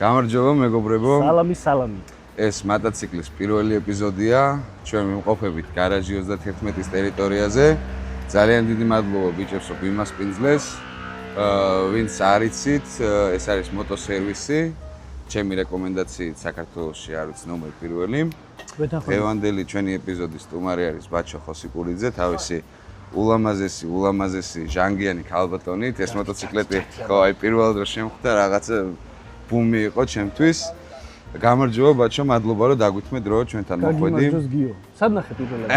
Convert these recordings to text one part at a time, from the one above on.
გამარჯობა მეგობრებო. სალამი. ეს მოტოციკლის პირველი ეპიზოდია. ჩვენ ვიმყოფებით გარაჟი 31-ის ტერიტორიაზე. ძალიან დიდი მადლობა ბიჭებს, რომ იმასპინძლეს. ვინც არ იცით, ეს არის მოტოსერვისი. ჩემი რეკომენდაციით საქართველოში არ ვიცი ნომერი პირველი. დღევანდელი ჩვენი ეპიზოდის სტუმარი არის ბაჩო ხოსიკურიძე, თავისი ულამაზესი ჟანგიანი ქალბატონით. ეს მოტოციკლეტი ხო აი პირველად რომ შემხვდა რაღაცა ბუმი იყო ჩემთვის. გამარჯობა ბაჩო, მადლობა რომ დაგვითმე დრო ჩვენთან მოხვედი. გამარჯოს გიო. სად ნახე პირველად?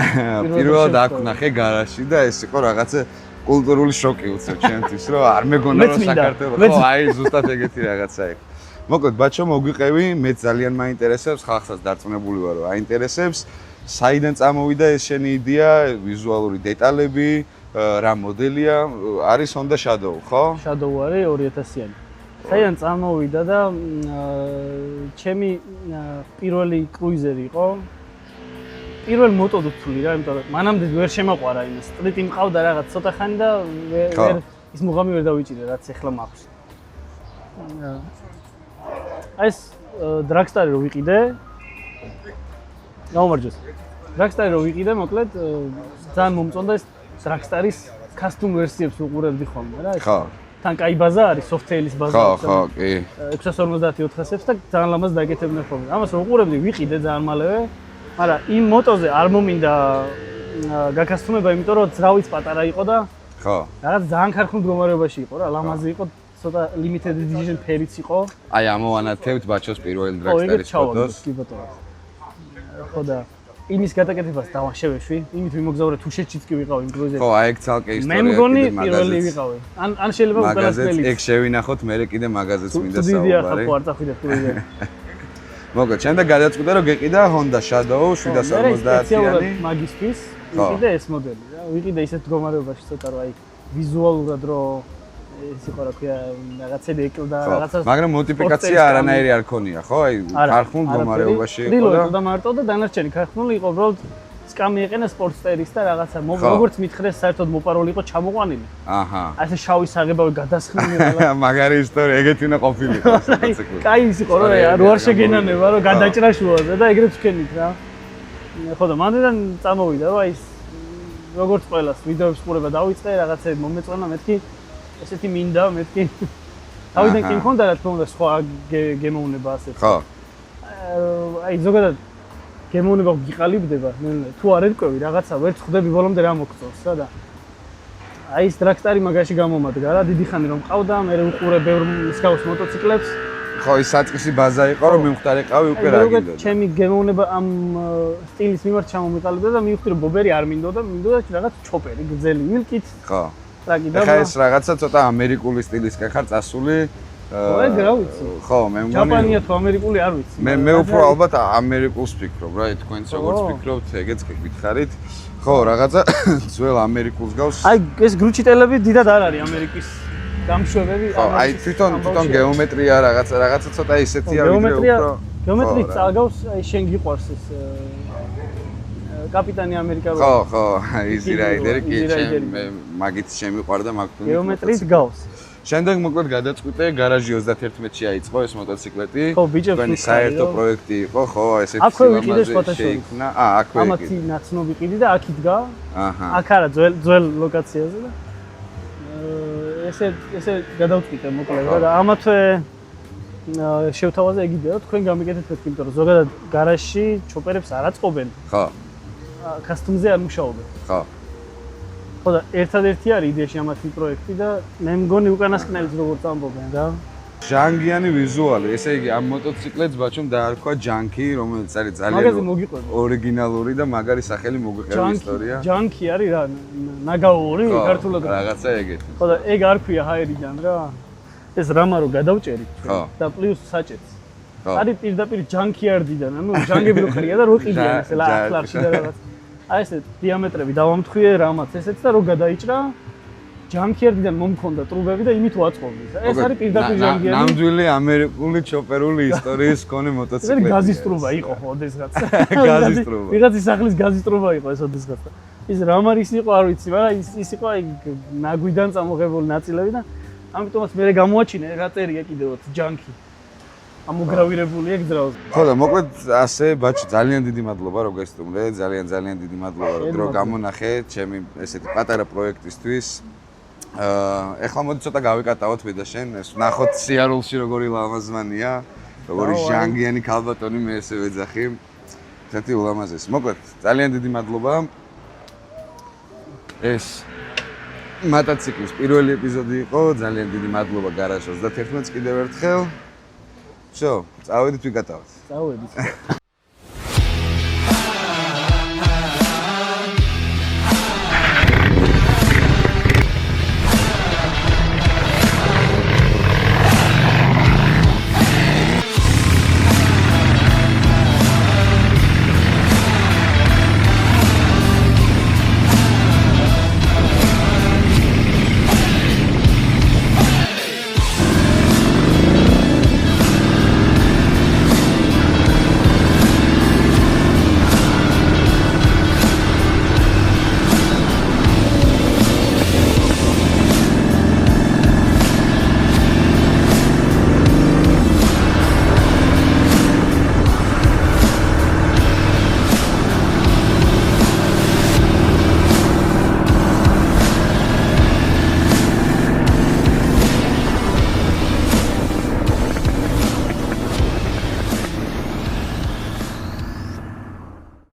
პირველად აქ ნახე გარაჟში და ეს იყო რაღაცა კულტურული შოკი უცებ ჩემთვის, რომ არ მეგონა რომ საქართველოს ხო აი ზუსტად ეგეთი რაღაცა იყო. მოკლედ ბაჩო მოგვიყევი, მე ძალიან მაინტერესებს, ხალხსაც დარწმუნებული ვარ რომ აინტერესებს. საიდან წამოვიდა ეს შენი იდეა, ვიზუალური დეტალები, რა მოდელია, არის Honda Shadow, ხო? Shadow არის 2000-იანი. საიდან წამოვიდა და ჩემი პირველი კრუიზერი იყო. პირველ მოტოდ ვთვლი რა, იმიტომ რომ მანამდე ვერ შემაყვარა იმას. სტრიტი მყავდა რაღაც ცოტა ხანი და ვერ ის მუღამი ვერ დავიჭირე, რაც ეხლა მაქვს. ეს დრაგსტარი რო ვიყიდე. გამარჯოს. დრაგსტარი რო ვიყიდე, მოკლედ ძალიან მომწონდა ეს დრაგსტარის custom ვერსიებს ვუყურებდი ხოლმე რა. ხო. თან კაი ბაზა არის, Softail-ის ბაზა. ხო, კი. 650-400-ს და ძალიან ლამაზ დაგეთებდნენ ხოლმე. ამას რო ვუყურებდი, ვიყიდე ძალიან მალევე. მაგრამ იმ მოტოზე არ მომინდა გაკასტომება, იმიტომ რომ ძრავიც პატარა იყო და ხო. რაღაც ძალიან ქარხნულ მდგომარეობაში იყო რა, ლამაზი იყო, ცოტა limited edition ფერიც იყო. აი ამოვანათებთ ბაჩოს პირველი დრაგსტარის ფოტოს. კი ბატონო. ხო და იმის გადაკეთებას დავაშევეშვი, იმით ვიმოგზავრე თუშეთშიც კი ვიყავ იმ კრუიზერში. ხო, აი ეგ ცალკე ისტორია. მე მგონი პირველი ვიყავი. ან შეიძლება უკანასკნელი. ეგ შევინახოთ, მე კიდე მაგაზეც მინდა საუბარი. დიდია საუბარი. ხო არ წახვიდეთ კრუიზერი. მოკლედ, შენ და გადაწყვიტე რომ გეყიდა Honda Shadow 750-იანი. მაგისთვის ვიყიდე ეს მოდელი რა. ვიყიდე ისეთ მდგომარეობაში ცოტა რომ აი ვიზუალურად რომ ეს იყო რა ქვია რაღაცები ეკლდა რაღაცას. მაგრამ მოდიფიკაცია არანაირი არ ქონია, ხო? აი ქარხნულ მდგომარეობაში იყო და დილო და მარტო და დანარჩენი ქარხნული იყო, უბრალოდ სკამი ეყენა სპორტსტერის და რაღაცა როგორც მითხრეს საერთოდ მოპარული იყო ჩამოყვანილი. აჰა. ასე შავი საღებავი გადასხმული რა. მაგარი ისტორია, ეგეთი უნდა ყოფილიყო მოტოციკლი. კაი ის იყო რა, არ შეგენანება რომ გადაჭრა შუაზე და ეგრეც ვქენით რა. ხო და მანდიდან წამოვიდა რა ის როგორც ყველას ვიდეოებს ყურება დავიწყე, რაღაცები მომეწონა, მეთქი ესეთი მინდა, მეთქი. თავიდან კი მქონდა რა თქმა უნდა სხვა გემოვნება ასეთ. ხო. აი ზოგადად გემოვნება გიყალიბდება, თუ არ ერკვევი რაღაცა ვერ ხვდები ბოლომდე რა მოგწონს რა და აი ეს დრაგსტარი მაგაში გამომადგა რა, დიდი ხანი რომ ყავდა, მე ვუყურე ბევრ მსგავს მოტოციკლებს. ხო, ის საწყისი ბაზა იყო, რომ მიმხდარიყავი უკვე რა გინდოდა. ჩემი გემოვნება ამ სტილის მიმართ ჩამომიყალიბდა და მივხვდი რომ ბობერი არ მინდოდა რაღაც ჩოპერი, გრძელი ვილკით. ხო. ტრაკი და ხა ეს რაღაცა ცოტა ამერიკული სტილისკენ ხარ წასული. ეგ რა ვიცი. ხო, მე მგონი ჯაპანია თუ ამერიკული არ ვიცი. მე უფრო ალბათ ამერიკულს ვფიქრობ რა, თქვენც როგორც ვფიქრობთ, ეგეც გითხარით. ხო, რაღაცა ძველ ამერიკულს გავს. აი ეს გრუჩიტელები დიდად არ არის ამერიკის გამშვებები. ხო, აი თვითონ გეომეტრია რაღაცა ცოტა ისეთია ვიდრე უფრო. გეომეტრიის წაგავს, აი შენ გიყვარს ეს კაპიტანი ამერიკა. ხო, Easy Rider კი მე მაგით შემიყვარდა მაგთუნ. გეომეტრიის გავს. შემდეგ მოკლედ გადაწყვიტე გარაჟი 31-ში აიწყო ეს მოტოციკლეტი. ხო, ბიჭებს თქვენი საერთო პროექტი იყო, ხო, ესეთი აქვე ვიყიდე შეიქმნა. აქვე. ამათი ნაცნობი ყიდი და აქ იდგა. აჰა. აქ არა, ძველ ლოკაციაზე და ესე გადავწყვიტე მოკლედ და ამათვე შევთავაზე ეგიდეა, თქვენ გამიგეთეთ მეთქი, იმიტომ რომ ზოგადად გარაჟში ჩოპერებს არ აწყობენ. ხო. კასტომზე არ მუშაობენ. ხო. ხო და ერთადერთი არის იდეაში ამათი პროექტი და მე მგონი უკანასკნელიც როგორც ამბობენ რა. ჟანგიანი ვიზუალი, ესე იგი ამ მოტოციკლებს ბაჩომ დაარქვა ჯანკი, რომელიც არის ძალიან ორიგინალური და მაგარი სახელი მოგვიყევი ისტორია. ჯანკი არის რა, ნაგაური ქართულად რაღაცა ეგეთი. ხო და ეგ არ ქვია ჰაერიდან რა. ეს რამა რო გადავჭერით და პლუს საჭეთს. არის პირდაპირ ჯანკიარდიდან, ანუ ჯანგები რო ხრია და რო ყიდიან ესე ლახლარში და რაღაც. აი ესე დიამეტრები დავამთხვიე რამაც ესეც და რო გადაიჭრა ჯანკიარდიდან მომქონდა ტრუბები და იმით ვაწყობდი. ეს არის პირდაპირ ჯანკიარდი. ნამდვილი ამერიკული ჩოპერული ისტორიის კონე მოტოციკლი. ეს გაზის ტრუბა იყო ხო ოდესღაც. გაზის ტრუბა. ვიღაცის სახლის გაზის ტრუბა იყო ეს ოდესღაც. ის რამ არის იყო არ ვიცი, მაგრამ ის იყო აი ნაგვიდან წამოღებული ნაწილები და ამიტომაც მე გამოაჩინე რა წერია კიდევაც ჯანკი. ამოგრავირებული ეგ ძრავს. ხო და მოკლედ ასე ბაჭი ძალიან დიდი მადლობა რომ გესტუმრე, ძალიან დიდი მადლობა რომ დრო გამონახე ჩემი ესეთი პატარა პროექტისთვის. ეხლა მოდი ცოტა გავიკატავოთ მე და შენ, ეს ნახოთ სიარულში როგორი ლამაზმანია, როგორი ჟანგიანი ქალბატონი მე ესე ვეძახი. ესეთი ულამაზესი. მოკლედ ძალიან დიდი მადლობა. ეს მოტოციკლის პირველი ეპიზოდი იყო. ძალიან დიდი მადლობა გარაჟ 31-ს კიდევ ერთხელ. Всё, წავედით ვიკატავთ. წავედით.